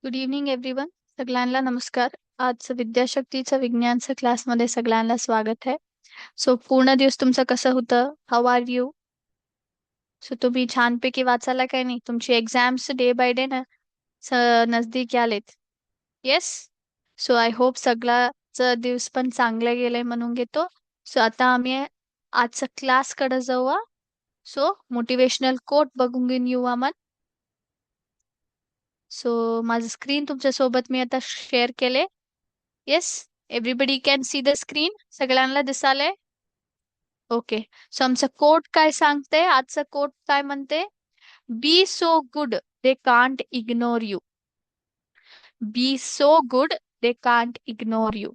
Good evening everyone. सगळ्यांना नमस्कार. आज विद्याशक्तीचं विज्ञानचं क्लासमध्ये सगळ्यांना स्वागत आहे. सो पूर्ण दिवस तुमचं कसं होतं? How are you? सो तुम्ही छानपैकी वाचायला काय नाही? तुमची एक्झाम्स डे बाय डे ना नजदीक आलेत. येस. सो आय होप सगळाच दिवस पण चांगले गेले म्हणून घेतो. सो आता आम्ही आजचा क्लासकडे जाऊ. सो मोटिवेशनल कोट बघून घेऊन येऊ आपण. सो माझं स्क्रीन तुमच्या सोबत मी आता शेअर केले. Yes. Everybody can see the screen. सगळ्यांना दिसाले? ओके. सो आमचं कोट काय सांगते? आजचं कोट काय म्हणते? Be so good they can't ignore you. Be so good they can't ignore you.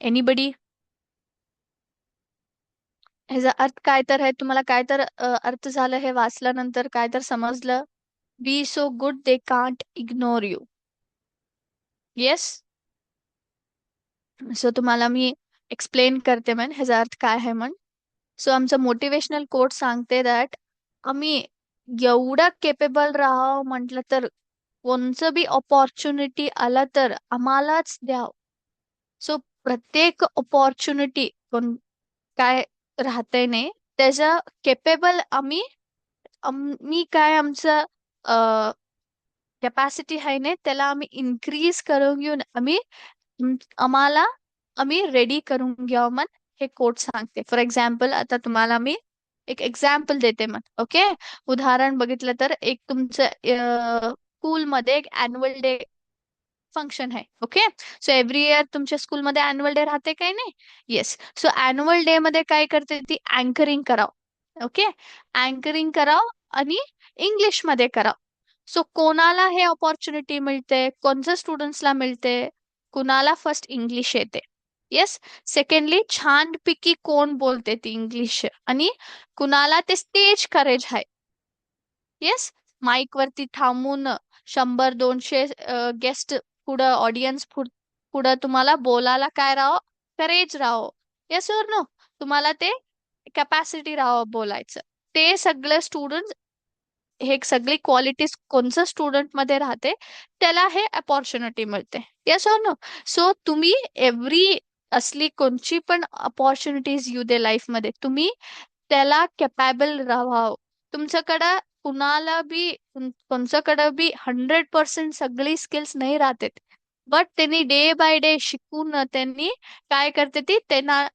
Anybody? ह्याचा अर्थ काय तर आहे? तुम्हाला काय तर अर्थ झालं हे वाचल्यानंतर काय तर समजलं? Be so good they can't ignore you. Yes. So तुम्हाला मी एक्सप्लेन करते म्हण ह्याचा अर्थ काय आहे म्हण. सो आमचं मोटिवेशनल कोट सांगते दॅट आम्ही एवढं केपेबल राहावं म्हटलं तर कोणचं बी ऑपॉर्च्युनिटी आला तर आम्हालाच द्याव. सो प्रत्येक ऑपॉर्च्युनिटी कोण काय राहते नाही त्याच्या केपेबल आम्ही काय आमचं कॅपॅसिटी आहे ना त्याला आम्ही इन्क्रीज करून घेऊन आम्हाला आम्ही रेडी करून घ्यावं मन हे कोट सांगते. फॉर एक्झाम्पल आता तुम्हाला मी एक एक्झाम्पल देते मन. ओके. उदाहरण बघितलं तर एक तुमचं स्कूलमध्ये एक अॅन्युअल डे फंक्शन आहे. ओके. सो एव्हरी इयर तुमच्या स्कूलमध्ये अॅन्युअल डे राहते काय नाही? येस. सो अॅन्युअल डे मध्ये काय करते ती अँकरिंग कराव. ओके. अँकरिंग कराव आणि इंग्लिश मध्ये कराव. सो कोणाला हे ऑपॉर्च्युनिटी मिळते? कोणत्या स्टुडंट्सला मिळते? कुणाला फर्स्ट इंग्लिश येते? येस. सेकंडली छानपैकी कोण बोलते ती इंग्लिश आणि कुणाला ते स्टेज करेज आहे? येस. माईक वरती थांबून 100-200 गेस्ट पुढं ऑडियन्स पुढं तुम्हाला बोलायला काय राहो? करेज राहो. येस और नो? तुम्हाला ते कॅपॅसिटी राहो बोलायचं. ते सगळे स्टुडंट हे सगळी क्वालिटीज कोणत्या स्टुडंट मध्ये राहते त्याला हे अपॉर्च्युनिटी मिळते. येस और नो? सो तुम्ही एव्हरी असली कोणची पण अपॉर्च्युनिटीज येऊ दे लाईफ मध्ये तुम्ही त्याला कॅपेबल राहावं. तुमच्याकडं कुणाला बी कोणच्याकडं बी 100% सगळी स्किल्स नाही राहते. बट त्यांनी डे बाय डे शिकून त्यांनी काय करते ती त्यांना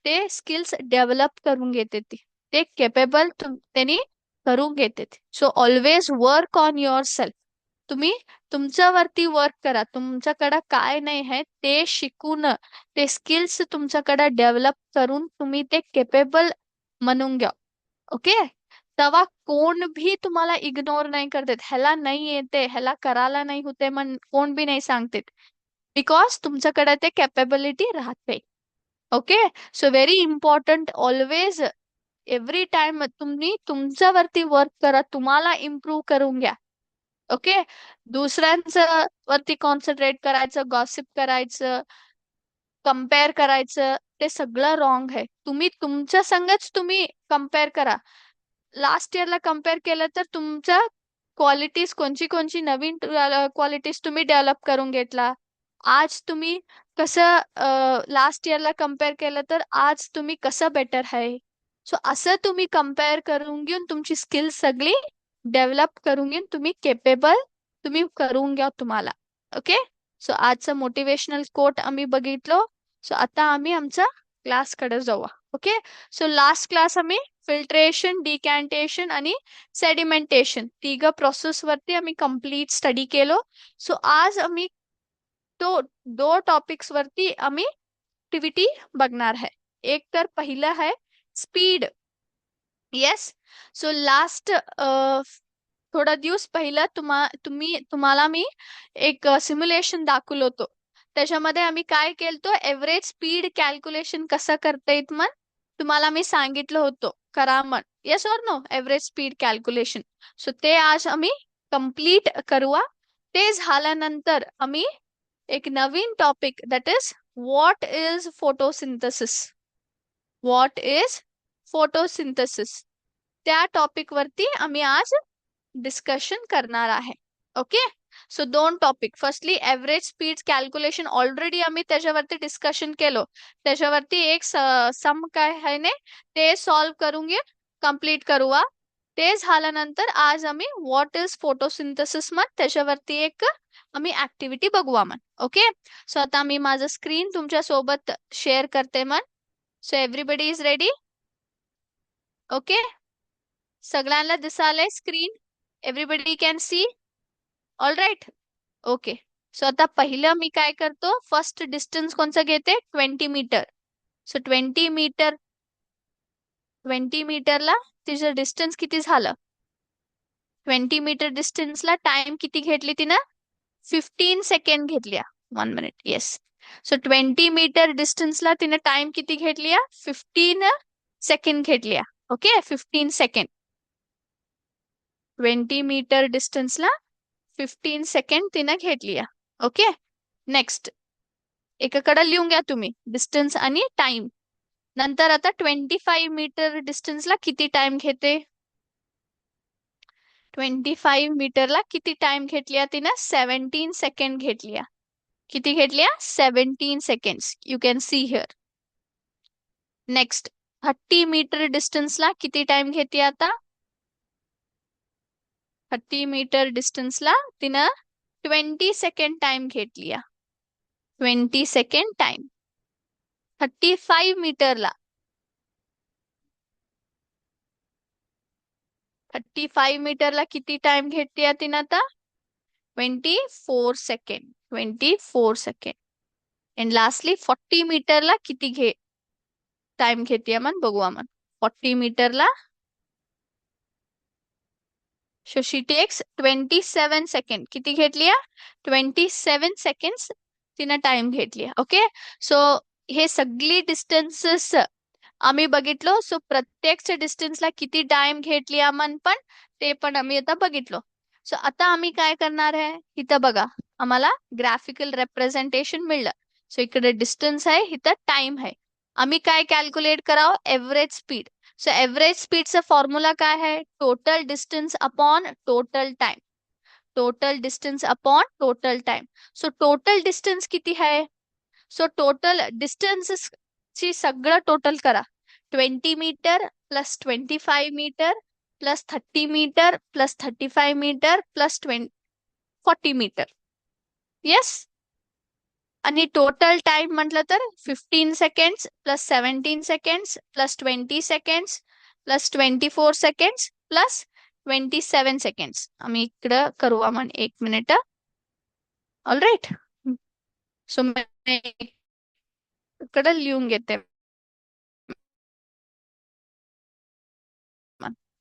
ते स्किल्स डेव्हलप करून घेते ती ते केपेबल त्यांनी करून घेते. So always work on your self. तुम्ही तुमच्यावरती वर्क करा. तुमच्याकडे काय नाही आहे ते शिकून ते स्किल्स तुमच्याकडे डेव्हलप करून तुम्ही ते केपेबल म्हणून घ्या. ओके. तेव्हा कोण भी तुम्हाला इग्नोर नाही करते. ह्याला नाही येते ह्याला करायला नाही होते मन कोण बी नाही सांगते. बिकॉज तुमच्याकडे ते कॅपेबिलिटी राहते. Okay. So very important always every time तुम्ही तुमच्यावरती वर्क करा. तुम्हाला इम्प्रूव्ह करून घ्या. ओके. दुसऱ्यांचं वरती कॉन्सन्ट्रेट करायचं गॉसिप करायचं कम्पेअर करायचं ते सगळं रॉंग आहे. तुम्ही तुमच्या संगच तुम्ही कम्पेअर करा. लास्ट इयरला कम्पेअर केलं तर तुमच्या क्वालिटीज कोणची कोणची नवीन क्वालिटीज तुम्ही डेव्हलप करून घेतला. आज तुम्ही कसं लास्ट इयरला कम्पेअर केलं तर आज तुम्ही कसं बेटर आहे. सो असं तुम्ही कम्पेअर करून घेऊन तुमची स्किल्स सगळी डेव्हलप करून घेऊन तुम्ही केपेबल तुम्ही करून घ्या तुम्हाला. ओके. सो आजचं मोटिवेशनल कोट आम्ही बघितलो. सो आता आम्ही आमच्या क्लासकडे जाऊ. ओके. सो लास्ट क्लास आम्ही फिल्ट्रेशन डिकॅन्टेशन आणि सेडिमेंटेशन तिघ प्रोसेस वरती आम्ही कम्प्लीट स्टडी केलो. सो आज आम्ही तो टॉपिक्स वरती आम्ही ऍक्टिव्हिटी बघणार आहे. एक तर पहिलं आहे स्पीड. येस. सो लास्ट थोडा दिवस पहिलं तुम्हाला मी एक सिम्युलेशन दाखवलं होतं. त्याच्यामध्ये आम्ही काय केलतो एव्हरेज स्पीड कॅल्क्युलेशन कसं करता येत मग तुम्हाला मी सांगितलं होतं करा मग. येस और no? Average speed calculation. So ते आज आम्ही कम्प्लीट करूया. ते झाल्यानंतर आम्ही एक नवीन topic that is what is photosynthesis. What is photosynthesis त्या टॉपिक वरती आम्ही आज डिस्कशन करणार आहे. ओके. सो दोन topic, firstly average speed calculation already आम्ही त्याच्यावरती डिस्कशन केलो. त्याच्यावरती एक सम काय आहे ने ते सॉल्व करून घे, कम्प्लीट करूया. ते झाल्यानंतर आज आम्ही व्हॉट इज फोटोसिंथेसिस मग त्याच्यावरती एक आम्ही ऍक्टिव्हिटी बघूया मग. ओके. सो आता मी माझं स्क्रीन तुमच्या सोबत शेअर करते मग. So everybody is ready? Okay. सगळ्यांना दिसालंय screen? Everybody can see? All right. Okay. So आता पहिलं मी काय करतो, फर्स्ट डिस्टन्स कोणचं घेते, 20 मीटर. सो 20 मीटर, 20 मीटरला तिचं डिस्टन्स किती झालं? 20 मीटर डिस्टन्सला टाइम किती घेतली तिनं? 15 सेकंड घेतल्या. 1 मिनिट. येस. सो 20 मीटर डिस्टन्सला तिने टाइम किती घेतली? 15 सेकंड घेतल्या. ओके. 15 सेकंड. 20 मीटर डिस्टन्सला 15 सेकंड तिनं घेतली. ओके. नेक्स्ट एकाकडे लिहून घ्या तुम्ही डिस्टन्स आणि टाइम. नंतर आता 25 मीटर डिस्टन्सला किती टाइम घेते? 25 मीटरला किती टाइम घेतली तिनं? 17 सेकंड घेतली. किती घेतली? 17 seconds. You can see here. Next 30 metre डिस्टन्सला किती टाइम घेते आता? 30 मीटर डिस्टन्सला तिनं 20 सेकंड टाइम घेतली. 20 सेकंड टाइम. 35 मीटरला 35 मीटरला किती टाइम घेतली तिनं आता? 24 सेकंड. 24 सेकंड. अँड लास्टली 40 मीटरला किती टाइम घेते मन बघूया मन. 40 मीटरला सो शी टेक्स 27 सेकंड. किती घेतली? 27 सेकंड्स तिनं टाइम घेतली. ओके. सो हे सगळी डिस्टन्सेस आम्ही बघितलो. सो प्रत्येक डिस्टन्सला किती टाइम घेतली मन पण ते पण आम्ही आता बघितलो. सो आता आम्ही काय करणार आहे, इथं बघा आम्हाला ग्राफिकल रेप्रेझेंटेशन मिळलं. सो इकडे डिस्टन्स आहे, इथं टाइम आहे. आम्ही काय कॅल्क्युलेट करावं? Average speed. सो एव्हरेज स्पीडचा फॉर्म्युला काय आहे? Total distance upon total time. Total distance upon total time. So total distance किती आहे? सो टोटल डिस्टन्स ची सगळं टोटल करा. 20 metre plus 25 metre plus 30 metre plus 35 metre plus 40 metre. Yes. आणि total time म्हटलं तर 15 seconds plus 17 seconds plus 20 seconds plus 24 seconds plus 27 seconds. आम्ही इकडं करू आपण 1 मिनिट. All right. सो इकडं लिहून घेते.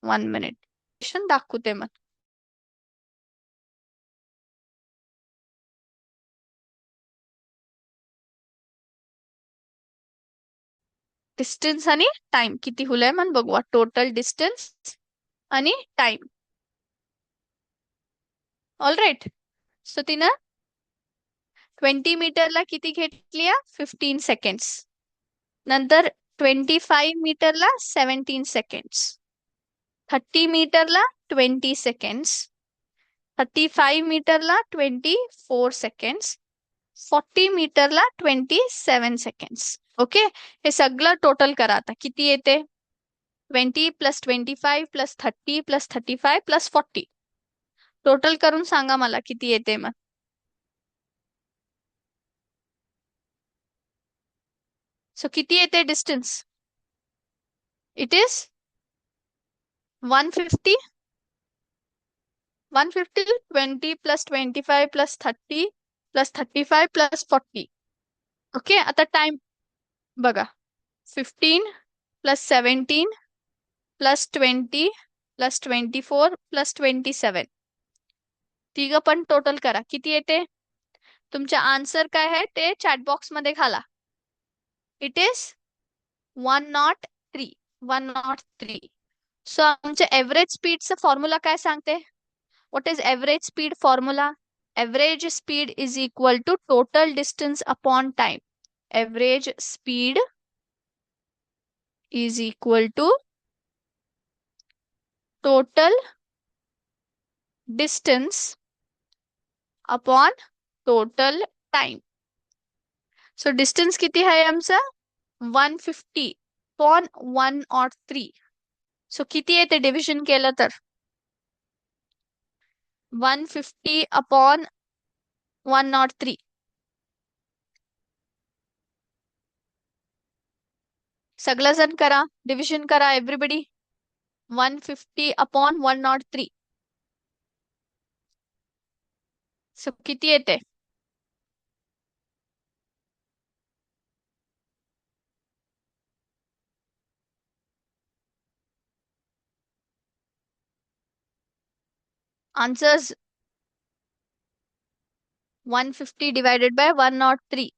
1 मिनिट दाखवते मग. डिस्टन्स आणि टाइम किती हुलय मन बघूया. टोटल डिस्टन्स आणि टाइम. All right. सो तिनं 20 मीटरला किती घेतली? 15 सेकंड्स. नंतर 25 मीटरला 17 सेकंड्स. 30 मीटरला 20 सेकंड्स. 35 मीटरला 24 सेकंड्स. 40 मीटरला 27 सेकंड्स. ओके. हे सगळं टोटल करा आता किती येते? 20 plus 25 plus 30 plus 35 plus 40. Total करून सांगा मला किती येते मग. सो किती येते distance? It is 150. 150. 20 plus 25 plus 30 plus 35 plus 40. Okay. आता टाइम बघा. 15 प्लस 17 प्लस 20 प्लस 24 प्लस 27. तिघ पण टोटल करा किती येते. तुमचा आन्सर काय आहे ते चॅट बॉक्स मध्ये घाला. It is 103. 103. सो आमच्या एव्हरेज स्पीडचं फॉर्म्युला काय सांगते? What is average speed formula? Average speed is equal to total distance upon time. Average speed is equal to total distance upon total time. So distance किती आहे आमचा 150 upon 103. So किती येते division केलं तर 150 अपॉन 103. सगळेजण करा डिव्हिजन करा एव्हरीबडी. 150 अपॉन 103. सो किती येते आन्सर्स 150 डिवायडेड बाय 103.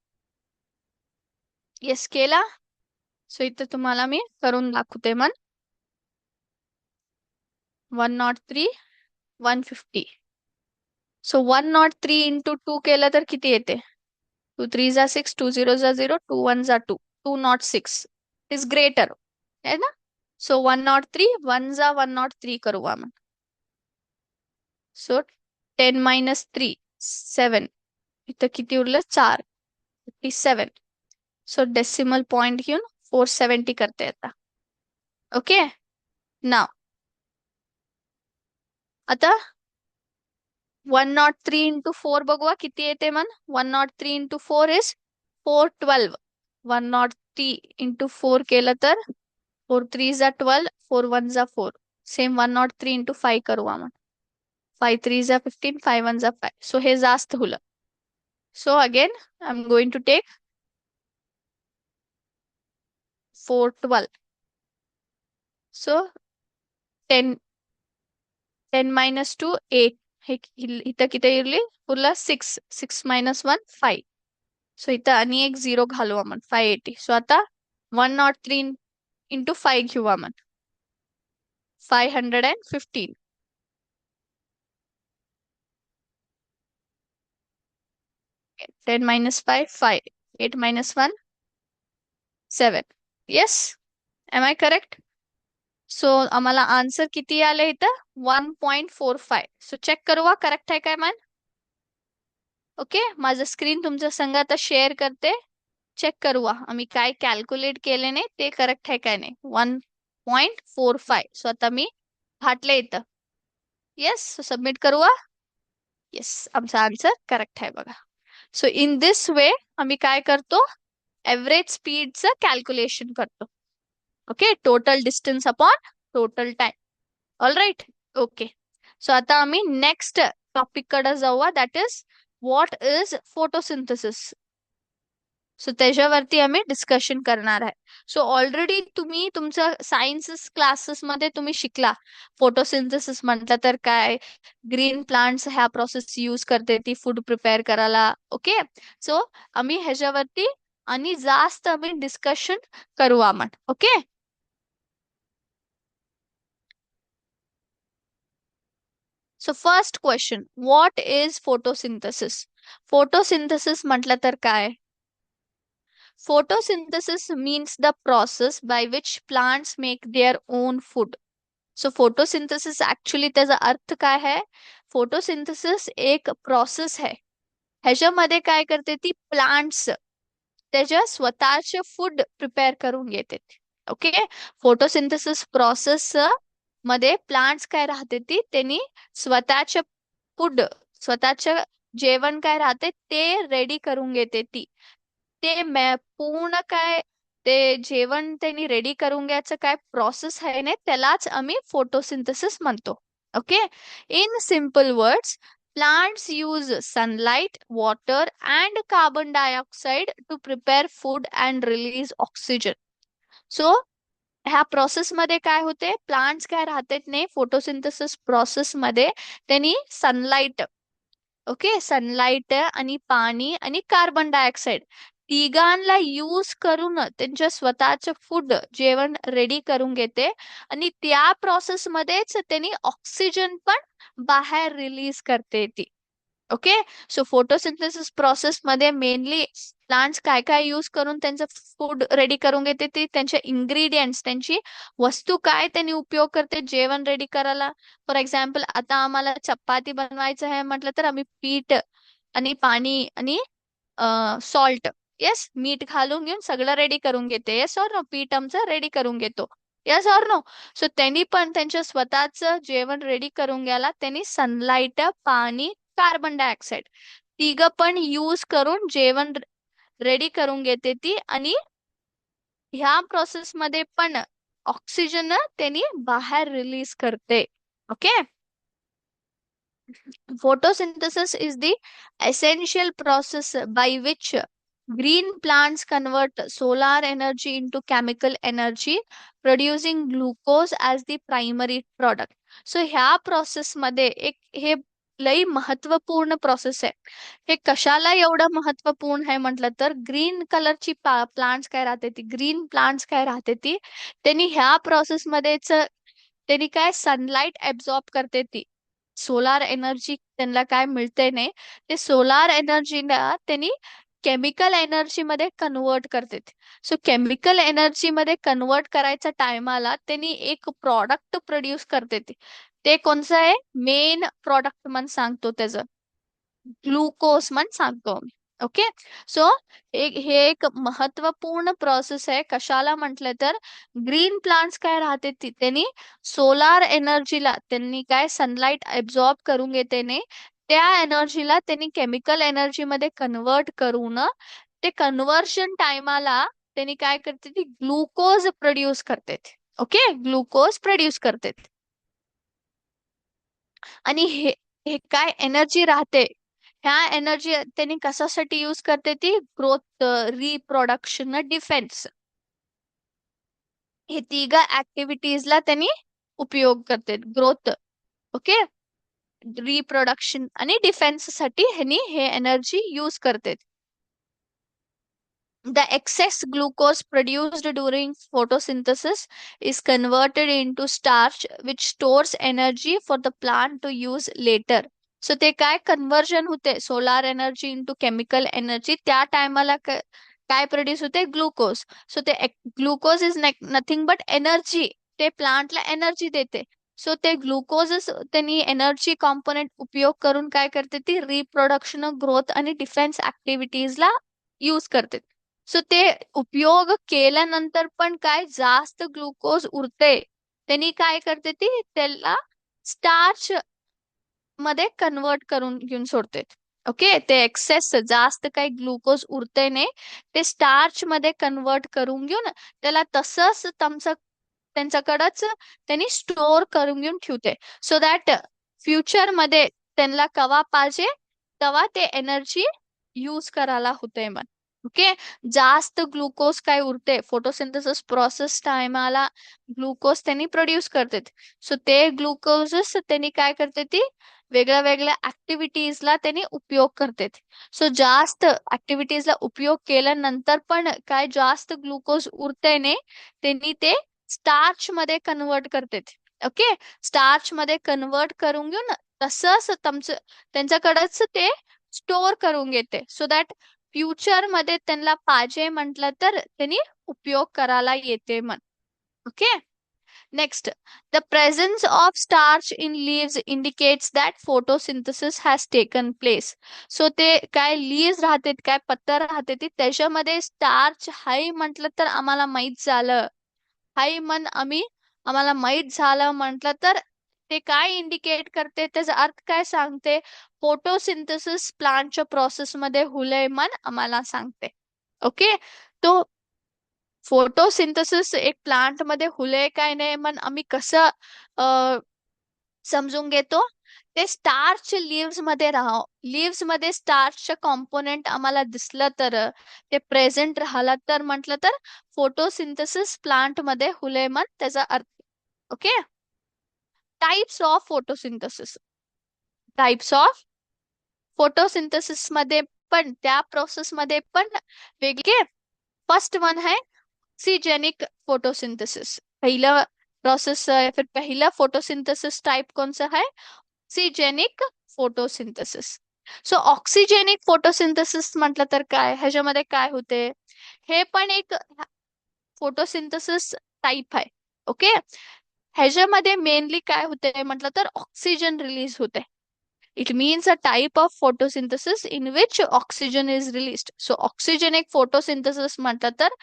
येस केला. सो इथं तुम्हाला मी करून दाखवते मग 103 150. सो 103 इंटू 2 केलं तर किती येते 2 3 जा 6 2 0 जा 0 2 1 जा 2 206 इज ग्रेटर है ना. सो 103 1 जा 103 करू आपण. सो 10 - 3 7. इथं किती उरलं 4 57. सो डेसिमल पॉइंट घेऊन 470 करते आता. ओके नाव आता 103 इंटू 4 बघूया किती येते मन 103 इंटू 4 इज 412. 103 इंटू 4 केलं तर 4 3 जा 12 4 1 जा 4. सेम 103 इंटू 5 करू आपण. 5 3 जा 15 5 1 जा 5. सो हे जास्त होलं. So again I am going to take 412. So 10 10 - 2 8. हे इथं किती इरली उरला 6 6 - 1 5. सो इथं आणि एक 0 घालू आपण 580. सो आता 103 इंटू 5 घेऊ आपण 515. 10 - 5 5 8 - 1 7. Yes am I correct. So आम्हाला आन्सर किती आले इथं 1.45. सो चेक करूया करेक्ट आहे काय मॅन. ओके माझं स्क्रीन तुमच्या संग आता शेअर करते. चेक करूया आम्ही काय कॅल्क्युलेट केले नाही ते करेक्ट आहे काय नाही 1.45. सो आता मी घातले इथं. येस सो सबमिट करूया. येस आमचा आन्सर करेक्ट आहे बघा. सो इन दिस वे आम्ही काय करतो एव्हरेज स्पीडचं कॅल्क्युलेशन करतो. Okay total distance upon total time. All right okay. So आता आम्ही नेक्स्ट टॉपिक कडे जाऊया that is what is photosynthesis. So त्याच्यावरती आम्ही डिस्कशन करणार आहे. सो ऑलरेडी तुम्ही तुमच्या सायन्स क्लासेस मध्ये तुम्ही शिकला फोटोसिंथेसिस म्हटलं तर काय ग्रीन प्लांट्स ह्या प्रोसेस यूज करते ती फूड प्रिपेअर करायला. ओके सो आम्ही ह्याच्यावरती आणि जास्त आम्ही डिस्कशन करू आपण. Okay so first question what is photosynthesis. Photosynthesis म्हटलं तर काय photosynthesis means the process by which plants make their own food. So photosynthesis actually त्याचा अर्थ काय आहे फोटोसिंथेसिस एक प्रोसेस आहे ह्याच्यामध्ये काय करते ती प्लांट्स त्याच्या स्वतःचे फूड प्रिपेअर करून घेते. ओके फोटोसिंथेसिस प्रोसेस मध्ये प्लांट्स काय राहते ती त्यांनी स्वतःचे फूड स्वतःचे जेवण काय राहते ते रेडी करून घेते ती. ते पूर्ण काय ते जेवण त्यांनी रेडी करून घ्यायचं काय प्रोसेस आहे ना त्यालाच आम्ही फोटोसिंथेसिस म्हणतो. Okay in simple words plants use sunlight, water and carbon dioxide to prepare food and release oxygen. So ह्या प्रोसेस मध्ये काय होते प्लांट्स काय राहतात नाही फोटोसिंथेसिस प्रोसेस मध्ये त्यांनी सनलाइट ओके सनलाइट आणि पाणी आणि कार्बन डायऑक्साईड तिघांना यूज करून त्यांच्या स्वतःच फूड जेवण रेडी करून घेते आणि त्या प्रोसेस मध्येच त्यांनी ऑक्सिजन पण बाहेर रिलीज करते ती. ओके सो फोटोसिंथेसिस प्रोसेस मध्ये मेनली प्लांट्स काय काय यूज करून त्यांचं फूड रेडी करून घेते, ते त्यांचे इंग्रेडियंट्स, त्यांची वस्तू काय त्यांनी उपयोग करते जेवण रेडी करायला. फॉर एक्झाम्पल, आता आम्हाला चपाती बनवायचं आहे म्हटलं तर आम्ही पीठ आणि पाणी आणि सॉल्ट, येस, मीठ घालून घेऊन सगळं रेडी करून घेते. Yes or no? पीठ आमचं रेडी करून घेतो. Yes or no? सो त्यांनी पण त्यांच्या स्वतःच जेवण रेडी करून घ्यायला त्यांनी सनलाइट, पाणी, कार्बन डायऑक्साईड तिघ पण यूज करून जेवण रेडी करून घेते ती. आणि ह्या प्रोसेस मध्ये पण ऑक्सिजन त्यांनी बाहेर रिलीज करते. Okay. Photosynthesis is the essential process by which green plants convert solar energy into chemical energy, producing glucose as the primary product. So ह्या प्रोसेस मध्ये एक हे लई महत्वपूर्ण प्रोसेस आहे. हे कशाला एवढं महत्वपूर्ण आहे म्हटलं तर, ग्रीन कलरची प्लांट्स काय राहते ती, ग्रीन प्लांट्स काय राहते ती, त्यांनी ह्या प्रोसेस मध्येच त्यांनी काय सनलाइट ऍब्सॉर्ब करते ती. सोलार एनर्जी त्यांना काय मिळते नाही, ते सोलार एनर्जीला त्यांनी केमिकल एनर्जी मध्ये कन्वर्ट करते. सो केमिकल एनर्जी मध्ये कन्वर्ट करायच्या टायमाला त्यांनी एक प्रॉडक्ट प्रोड्यूस करते. ते कोणचं आहे, मेन प्रॉडक्ट मन सांगतो त्याचं, ग्लुकोज मन सांगतो. ओके. सो हे एक महत्वपूर्ण प्रोसेस आहे. कशाला म्हटलं तर, ग्रीन प्लांट्स काय राहते त्यांनी सोलार एनर्जीला त्यांनी काय सनलाइट ऍब्सॉर्ब करून घेते ने, त्या एनर्जीला त्यांनी केमिकल एनर्जी मध्ये कन्वर्ट करून ते कन्वर्शन टायमाला त्यांनी काय करते, ती ग्लुकोज प्रोड्यूस करते. ओके, ग्लुकोज प्रोड्यूस करते. आणि हे हे काय एनर्जी राहते, ह्या एनर्जी त्यांनी कशासाठी यूज करते, ती ग्रोथ, रिप्रोडक्शन, डिफेन्स, हे तिघा ऍक्टिव्हिटीजला त्यांनी उपयोग करते. ग्रोथ, ओके, रिप्रोडक्शन आणि डिफेन्स साठी ह्यांनी हे एनर्जी यूज करते. The excess glucose produced during photosynthesis is converted into starch, which stores energy for the plant to use later. So ते काय कन्वर्जन होते solar energy into chemical energy, त्या टायमाला काय प्रोड्यूस होते, ग्लुकोज. सो ते glucose is nothing but energy, ते प्लांटला energy देते. सो ते ग्लुकोजच त्यांनी एनर्जी कॉम्पोनेंट उपयोग करून काय करते, ती रिप्रोडक्शन, ग्रोथ आणि डिफेन्स ऍक्टिव्हिटीजला यूज करते. सो ते उपयोग केल्यानंतर पण काय जास्त ग्लुकोज उरते, त्यांनी काय करते, ती त्याला स्टार्च मध्ये कन्वर्ट करून घेऊन सोडते. ओके, ते एक्सेस जास्त काही ग्लुकोज उरते नाही, ते स्टार्च मध्ये कन्वर्ट करून घेऊन त्याला तसंच त्यांच्याकडच त्यांनी स्टोअर करून घेऊन ठेवते. सो दॅट फ्युचर मध्ये त्यांना कवा पाहिजे तेव्हा ते एनर्जी यूज करायला होते मन. ओके. जास्त ग्लुकोज काय उरते, फोटोसिंथेसिस प्रोसेस टायमाला ग्लुकोज त्यांनी प्रोड्यूस करते. सो ते ग्लुकोजच त्यांनी काय करते, ती वेगळ्या वेगळ्या ऍक्टिव्हिटीजला त्यांनी उपयोग करते. सो जास्त ऍक्टिव्हिटीजला उपयोग केल्यानंतर पण काय जास्त ग्लुकोज उरते ने, त्यांनी ते स्टार्च मध्ये कन्वर्ट करते. ओके, स्टार्च मध्ये कन्वर्ट करून घेऊन तसंच त्यांच्याकडेच ते स्टोअर करून घेते. सो दॅट फ्युचर मध्ये त्यांना पाहिजे म्हटलं तर त्यांनी उपयोग करायला येते मन. Okay. Next, the presence of starch in leaves indicates that photosynthesis has taken place. So ते काय leaves राहते, काय पत्तर राहते, ती त्याच्यामध्ये स्टार्च हाय म्हटलं तर आम्हाला माहित झालं. हाय आम्हाला माहित झालं म्हटलं तर ते काय इंडिकेट करते, त्याचा अर्थ काय सांगते, फोटोसिंथेसिस प्लांटच्या प्रोसेस मध्ये हुलय मन आम्हाला सांगते. ओके. तो फोटोसिंथेसिस एक प्लांट मध्ये हुले काय नाही मन आम्ही कसं समजून घेतो, ते स्टार्च लिव्स मध्ये लिव्स मध्ये स्टार्चचं कॉम्पोनेंट आम्हाला दिसलं तर, ते प्रेझेंट राहिला तर म्हटलं तर फोटोसिंथेसिस प्लांट मध्ये हुले मन त्याचा अर्थ. Okay. Types of photosynthesis, types of photosynthesis मध्ये पण त्या प्रोसेस मध्ये पण वेगळे. फर्स्ट वन है ऑक्सीजेनिक फोटोसिंथेसिस. पहला प्रोसेस है, फिर पहला फोटोसिंथेसिस टाइप कौन सा है, ऑक्सीजेनिक फोटोसिंथेसिस. सो ऑक्सिजेनिक फोटोसिंथेसिस म्हटलं तर काय, ह्याच्यामध्ये काय होते, हे पण एक फोटोसिंथेसिस टाईप आहे. ओके. ह्याच्यामध्ये मेनली काय होते म्हटलं तर ऑक्सिजन रिलीज होते. It means a type of photosynthesis in which oxygen is released. So oxygen एक फोटोसिंथेसिस म्हटलं तर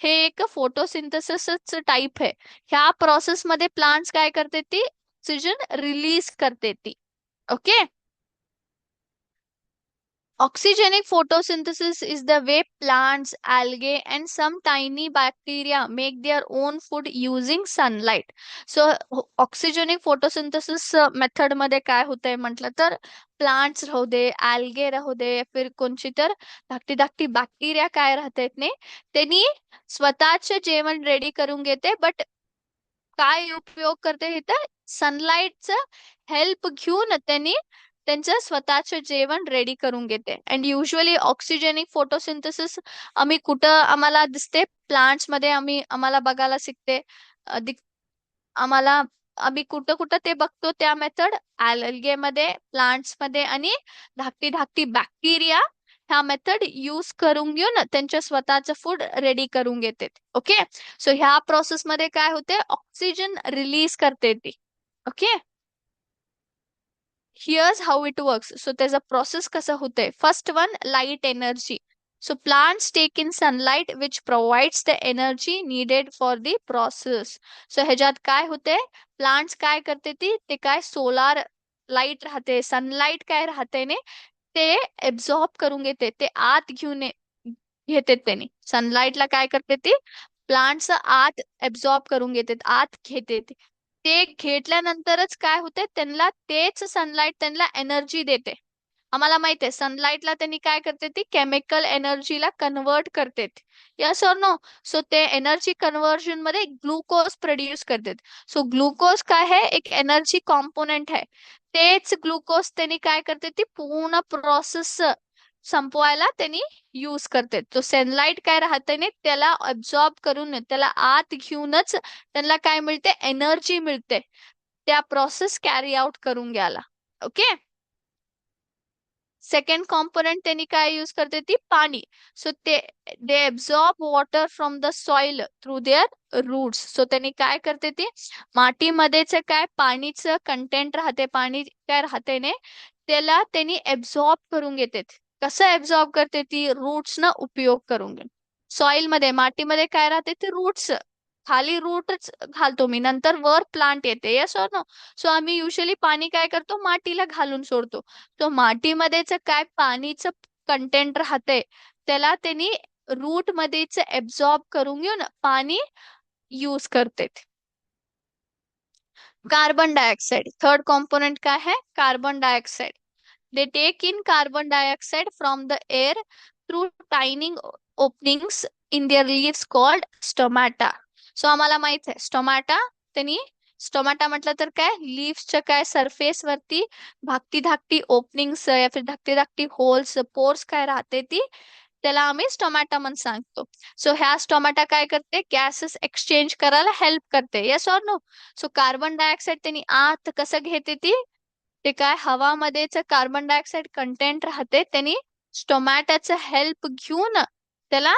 हे एक फोटोसिंथेसिसच टाइप आहे. ह्या प्रोसेस मध्ये प्लांट्स काय करते ती ऑक्सिजन रिलीज करते ती. Okay. Oxygenic photosynthesis is the way plants, algae, and some tiny bacteria make their own food using sunlight. So, oxygenic photosynthesis method मध्ये काय होतंय म्हटलं तर प्लांट्स राहू दे, algae राहू दे, फिर कोणची तर धाकटी धाकटी बॅक्टेरिया काय राहतात ने त्यांनी स्वतःचे जेवण रेडी करून घेते. बट काय उपयोग करते इथं, सनलाइटचं हेल्प घेऊन त्यांनी त्यांचं स्वतःचं जेवण रेडी करून घेते. अँड युजली ऑक्सिजेनिक फोटोसिंथेसिस आम्ही कुठं आम्हाला दिसते, प्लांट्स मध्ये आम्हाला बघायला शिकते. आम्हाला आम्ही कुठं कुठं ते बघतो त्या मेथड, अल्गे मध्ये, प्लांट्स मध्ये, आणि धाकटी धाकटी बॅक्टेरिया ह्या मेथड यूज करून घेऊन त्यांच्या स्वतःचं फूड रेडी करून घेते. ओके. सो ह्या प्रोसेस मध्ये काय होते, ऑक्सिजन रिलीज करते ती. Okay. Here's how it works. So there's a process कसा होते. First one, light energy. So plants take in sunlight which provides the energy needed for the process. So ह्याच्यात काय होते, प्लांट्स काय करते ते काय सोलार लाईट राहते, सनलाइट काय राहते ने ते एब्झॉर्ब करून घेते, ते आत घेते त्यांनी. सनलाइटला काय करते ती, प्लांट्स आत एब्झॉर्ब करून घेते, आत घेते ते घेतल्यानंतरच काय होते, त्यांना तेच सनलाइट त्यांना एनर्जी देते. आम्हाला माहित आहे सनलाइटला त्यांनी काय करते, ती केमिकल एनर्जीला कन्वर्ट करते. यस और नो. सो ते एनर्जी कन्वर्जन मध्ये ग्लुकोज प्रोड्यूस करते. सो ग्लुकोज काय है, एक एनर्जी कॉम्पोनेंट है. तेच ग्लुकोज त्यांनी काय करते, ती पूर्ण प्रोसेस संपवायला त्यांनी यूज करते. तो सनलाइट काय राहते ने त्याला अब्सॉर्ब करून त्याला आत घेऊनच त्यांना काय मिळते, एनर्जी मिळते त्या प्रोसेस कॅरी आउट करून घ्यायला. ओके. सेकंड कॉम्पोनंट त्यांनी काय यूज करते, ती पाणी. सो ते they absorb water from the soil through their roots. So त्यांनी काय करते, ती मातीमध्येच काय पाणीचं कंटेंट राहते, पाणी काय राहते ने त्याला त्यांनी एब्झॉर्ब करून घेते. कसं एब्झॉर्ब करते ती, रूट्स ना उपयोग करून घे. सॉइल मध्ये, मातीमध्ये काय राहते, ते रूट्स. खाली रूटच घालतो मी, नंतर वर प्लांट येते. यस और नो. सो आम्ही युजली पाणी काय करतो, मातीला घालून सोडतो. तो मातीमध्येच काय पाणीचं कंटेंट राहते, त्याला त्यांनी रूट मध्येच एब्झॉर्ब करून घेऊन पाणी यूज करते. कार्बन डायऑक्साइड थर्ड कॉम्पोनेंट काय है, carbon dioxide. They take in carbon dioxide from the air through tiny openings in their leaves called stomata. So आम्हाला माहित आहे स्टोमॅटा, त्यांनी स्टोमॅटा म्हटलं तर काय, लीव्सच्या काय सरफेस वरती धाकटी धाकटी ओपनिंग्स या फिर धाकटी धाकटी होल्स, पोर्स काय राहते ती, त्याला आम्ही स्टोमॅटा म्हणून सांगतो. सो ह्या स्टोमॅटा काय करते, गॅसेस एक्सचेंज करायला हेल्प करते. Yes or no. So carbon dioxide त्यांनी आत कसं घेते ती, ते काय हवामध्येच कार्बन डायऑक्साइड कंटेंट राहते, त्यांनी स्टोमॅटाचं हेल्प घेऊन त्याला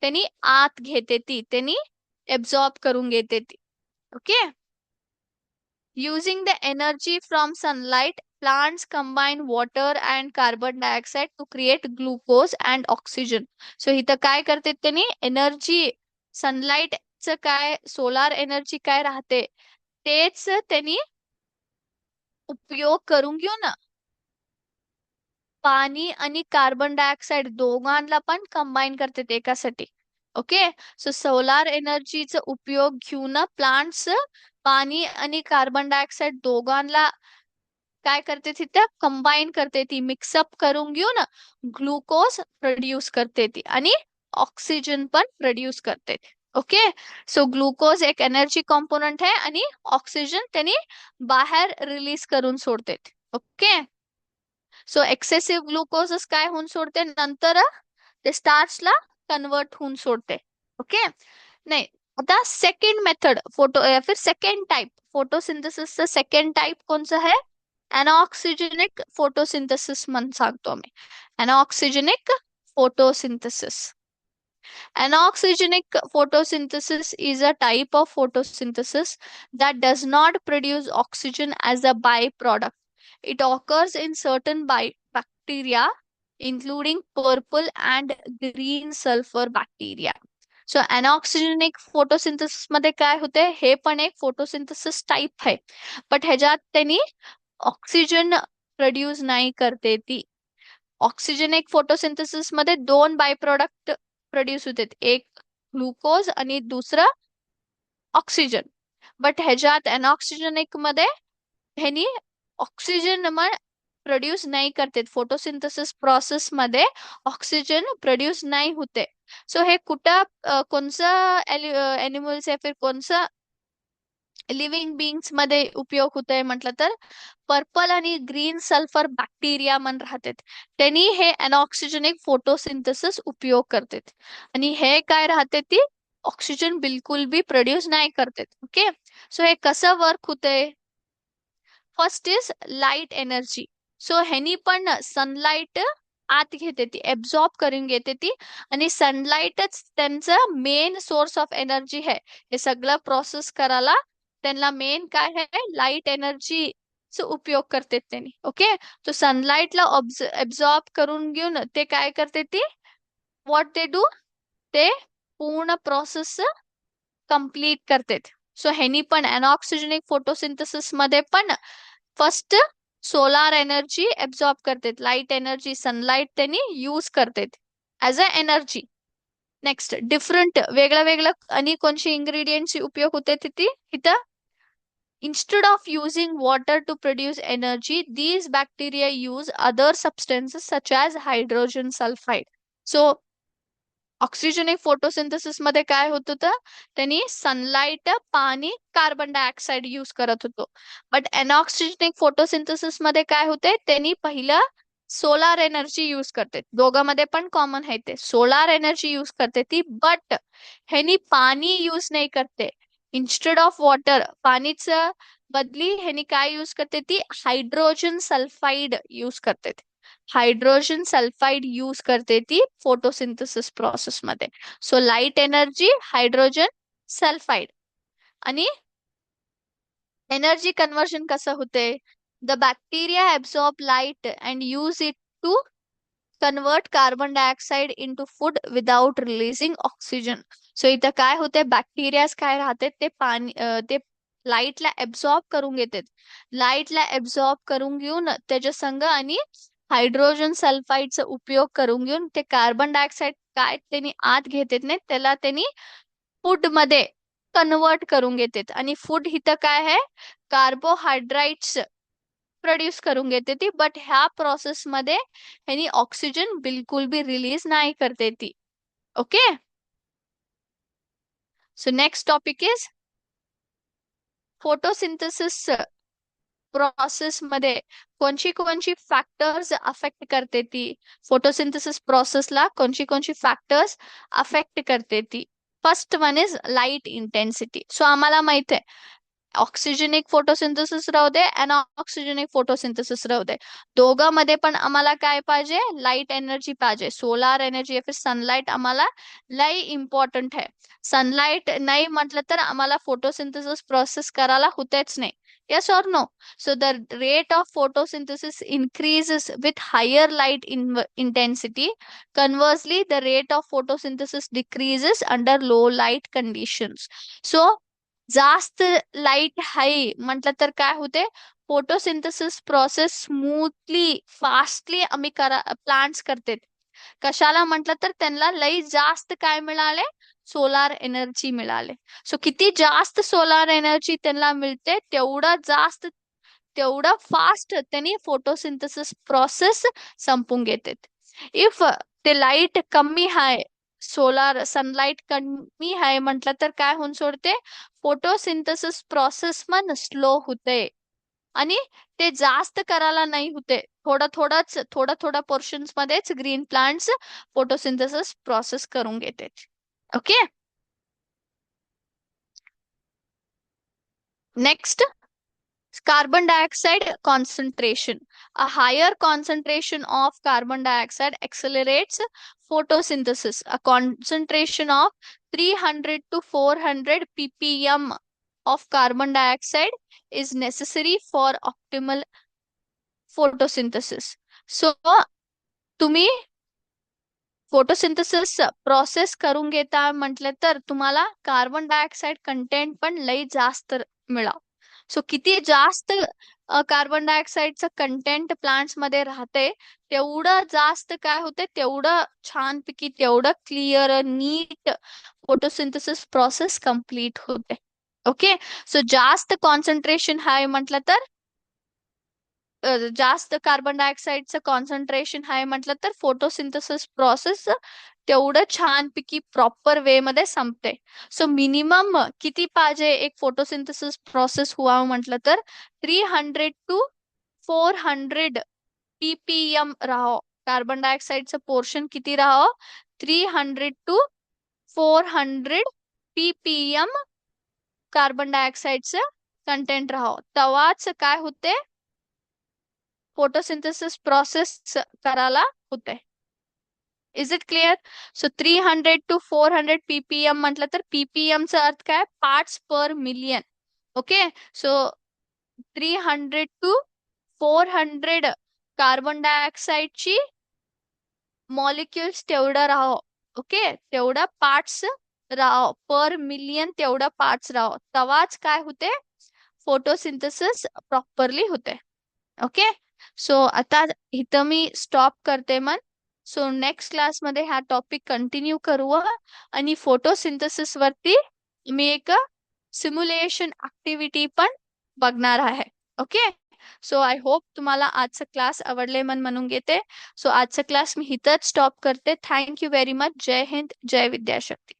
त्यांनी आत घेते ती, त्यांनी एब्झॉर्ब करून घेते ती. Okay. Using the energy from sunlight, plants combine water and carbon dioxide to create glucose and oxygen. So इथं काय करते त्यांनी, एनर्जी सनलाइटचं काय सोलार एनर्जी काय राहते तेच त्यांनी उपयोग करून घेऊन पाणी आणि कार्बन डायऑक्साइड दोघांना पण कंबाईन करते ते एकासाठी. ओके. सो सोलार एनर्जीचा उपयोग घेऊन प्लांट्स पाणी आणि कार्बन डायऑक्साइड दोघांना काय करते, तिथे कंबाईन करते ती, मिक्सअप करून घेऊन ग्लुकोज प्रोड्यूस करते ती आणि ऑक्सिजन पण प्रोड्यूस करते. ओके. सो ग्लुकोज एक एनर्जी कॉम्पोनंट है आणि ऑक्सिजन त्यांनी बाहेर रिलीज करून सोडते. ओके. सो एक्सेसिव्ह ग्लुकोज काय होऊन सोडते, नंतर ते स्टार्चला कन्वर्ट होऊन सोडते. ओके. नाही, आता सेकंड मेथड फोटो या फिर सेकंड टाइप फोटोसिंथेसिसचं सेकंड टाइप कोणचं आहे, अनऑक्सिजनिक फोटोसिंथेसिस म्हणून सांगतो मी. अनऑक्सिजनिक photosynthesis. Anoxygenic photosynthesis is a type of photosynthesis that does not produce oxygen as a byproduct. It occurs in certain bacteria, including purple and green sulfur bacteria. So anoxygenic photosynthesis मध्ये काय होते, हे पण एक photosynthesis type आहे, but ह्याच्यात त्यांनी oxygen produce नाही करते ती. ऑक्सिजनिक फोटोसिंथेसिस मध्ये दोन बाय प्रोडक्ट प्रोड्यूस होतात, एक ग्लुकोज आणि दुसरं ऑक्सिजन. बट ह्याच्यात अनऑक्सिजनिक मध्ये ह्यानी ऑक्सिजन मग प्रोड्यूस नाही करते. फोटोसिंथेसिस प्रोसेस मध्ये ऑक्सिजन प्रोड्यूस नाही होते. सो हे कुठं कोणचं एनिमल्स या फिर कोणचं लिव्हिंग बीइंग्स मध्ये उपयोग होत आहे म्हटलं तर पर्पल आणि ग्रीन सल्फर बॅक्टेरिया मन राहतात, त्यांनी हे अनऑक्सिजनिक फोटोसिंथेसिस उपयोग करतात. आणि हे काय राहते ती ऑक्सिजन बिलकुल बी प्रोड्यूस नाही करतात. ओके, सो हे कसं वर्क होतंय. First is light energy. So ह्यानी पण सनलाइट आत घेते ती, एब्झॉर्ब करून घेते ती, आणि सनलाइटच त्यांचं मेन सोर्स ऑफ एनर्जी आहे. हे सगळं प्रोसेस करायला त्यांना मेन काय आहे, लाईट एनर्जी उपयोग करते त्यांनी. ओके, तो सनलाइटला एब्झॉर्ब करून घेऊन ते काय करते ती, व्हॉट दे डू, ते पूर्ण प्रोसेस कंप्लीट करतात. सो ह्यानी पण अनऑक्सिजनिक फोटोसिंथेसिस मध्ये पण फर्स्ट सोलार एनर्जी एब्झॉर्ब करतात, लाईट एनर्जी सनलाइट त्यांनी यूज करतात as a energy. Next different वेगळं वेगळं आणि कोणशी इंग्रेडियंट्स उपयोग होते तिथे इथं. Instead of using water to produce energy, these bacteria use other substances such as hydrogen sulfide. So oxygenic photosynthesis मध्ये काय होत होतं, त्यांनी सनलाइट पाणी कार्बन डायऑक्साइड यूज करत होतो. बट अनऑक्सिजनिक फोटोसिंथेसिस मध्ये काय होते, त्यांनी पहिलं सोलार एनर्जी यूज करते. दोघांमध्ये पण कॉमन आहे ते सोलार एनर्जी यूज करते ती, बट ह्यानी पाणी यूज नाही करते. इन्स्टेड ऑफ वॉटर पाणीच बदली ह्यानी काय यूज करते ती हायड्रोजन सल्फाइड यूज करते. हायड्रोजन सल्फाइड यूज करते ती फोटोसिंथेसिस प्रोसेस मध्ये. So light energy hydrogen sulphide. आणि एनर्जी कन्वर्जन कसं होते, the bacteria absorb light and use it to convert carbon dioxide into food without releasing oxygen. So इथं काय होते, बॅक्टेरियाज काय राहते ते पाणी ते लाईटला एब्झॉर्ब करून घेतात. लाईटला एब्झॉर्ब करून घेऊन त्याच्या संग आणि हायड्रोजन सल्फाइडचा उपयोग करून घेऊन ते कार्बन डायऑक्साइड काय त्यांनी आत घेतात नाही, त्याला त्यांनी फूड मध्ये कन्वर्ट करून घेतात. आणि फूड इथं काय आहे, कार्बोहायड्रेट्स प्रोड्यूस करून घेते ती. बट ह्या प्रोसेस मध्ये ह्यानी ऑक्सिजन बिलकुल भी रिलीज नाही करते ती. Okay, so next topic is photosynthesis process मध्ये कोणची कोणची फॅक्टर्स अफेक्ट करते ती, फोटोसिंथेसिस प्रोसेसला कोणची कोणची फॅक्टर्स अफेक्ट करते ती. First one is light intensity. So आम्हाला माहित आहे ऑक्सिजनिक फोटोसिंथेसिस राहू दे, अनऑक्सिजनिक फोटोसिंथेसिस राहू दे, दोघांमध्ये पण आम्हाला काय पाहिजे, लाईट एनर्जी पाहिजे. सोलार एनर्जी या फिर सनलाइट आम्हाला लई इम्पॉर्टंट आहे. सनलाइट नाही म्हटलं तर आम्हाला फोटोसिंथेसिस प्रोसेस करायला होतेच नाही. Yes or no? So the rate of photosynthesis increases with higher light intensity. Conversely, the rate of photosynthesis decreases under low light conditions. So जास्त लाईट हाय म्हटलं तर काय होते, फोटोसिंथेसिस प्रोसेस स्मूथली फास्टली आम्ही plants करते. कशाला म्हटलं तर त्यांना लई जास्त काय मिळाले, सोलार एनर्जी मिळाले. सो किती जास्त सोलार एनर्जी त्यांना मिळते तेवढं फास्ट त्यांनी फोटोसिंथेसिस प्रोसेस संपून घेतात. इफ ते लाईट कमी आहे, सोलार सनलाइट कमी आहे म्हटलं तर काय होऊन सोडते, फोटोसिंथेसिस प्रोसेस मन स्लो होते आणि ते जास्त करायला नाही होते. थोडा पोर्शन्स मध्येच ग्रीन प्लांट्स फोटोसिंथेसिस प्रोसेस करून घेतात. Okay, next carbon dioxide concentration. A higher concentration of carbon dioxide accelerates photosynthesis. A concentration of 300 to 400 ppm of carbon dioxide is necessary for optimal photosynthesis. So तुम्ही photosynthesis process करून घेता म्हटलं तर तुम्हाला carbon dioxide content पण लई जास्त मिळा. सो किती जास्त कार्बन डायऑक्साईडचं कंटेंट प्लांट्स मध्ये राहते तेवढं जास्त काय होते, तेवढं छानपैकी तेवढं क्लिअर नीट फोटोसिंथेसिस प्रोसेस कंप्लीट होते. ओके. सो जास्त कॉन्सन्ट्रेशन आहे म्हटलं तर जास्त कार्बन डायऑक्साईडचं कॉन्सन्ट्रेशन आहे म्हटलं तर फोटोसिंथेसिस प्रोसेस तेवढं छानपैकी प्रॉपर वे मध्ये संपते. सो मिनिमम किती पाहिजे एक फोटोसिंथेसिस प्रोसेस हुआ म्हटलं तर 300 टू 400 ppm राहो. कार्बन डायऑक्साईडचं पोर्शन किती राहो, 300 टू 400 ppm कार्बन डायऑक्साईडचं कंटेंट राहो. तेव्हाच काय होते, फोटोसिंथेसिस प्रोसेस करायला होते. Is it clear? So 300 to 400 ppm म्हटलं तर ppm चा अर्थ काय, parts per million. Okay. So 300 to 400 carbon डायऑक्साईडची मॉलिक्युल्स तेवढं राहो. ओके. तेवढा पार्ट्स राहो पर मिलियन, तेवढा पार्ट्स राहो. तेव्हाच काय होते, फोटोसिंथेसिस प्रॉपरली होते. ओके. सो आता इथं मी स्टॉप करते मन. सो नेक्स्ट क्लास मध्ये हा टॉपिक कंटिन्यू करू आणि फोटोसिंथेसिस वरती मी एक सिम्युलेशन ऍक्टिव्हिटी पण बघणार आहे. ओके. सो आय होप तुम्हाला आजचा क्लास आवडले मन म्हणून घेते. सो आजचा क्लास मी इथंच स्टॉप करते. Thank you very much. जय हिंद, जय विद्याशक्ती.